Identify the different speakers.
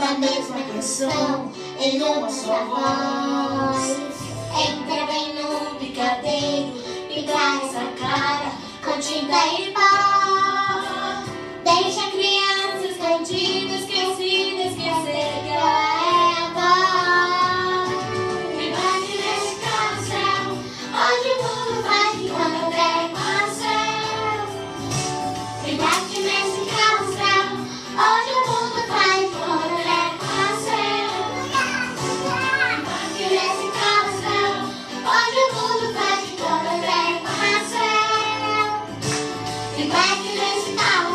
Speaker 1: na mesma canção, em uma só voz. Entra bem no picadeiro, pintar essa cara com tinta e pó. Deixa crianças escondidas, esquecidas, esquecer que ela é a avó. Me bate nesse carrossel, onde o mundo vai ficando até com o céu. Me bate nesse carrossel, onde o mundo vai ficando até com o céu. Me bate nesse carrossel, onde o mundo vai ficando até com o céu. Me bate nesse carrossel.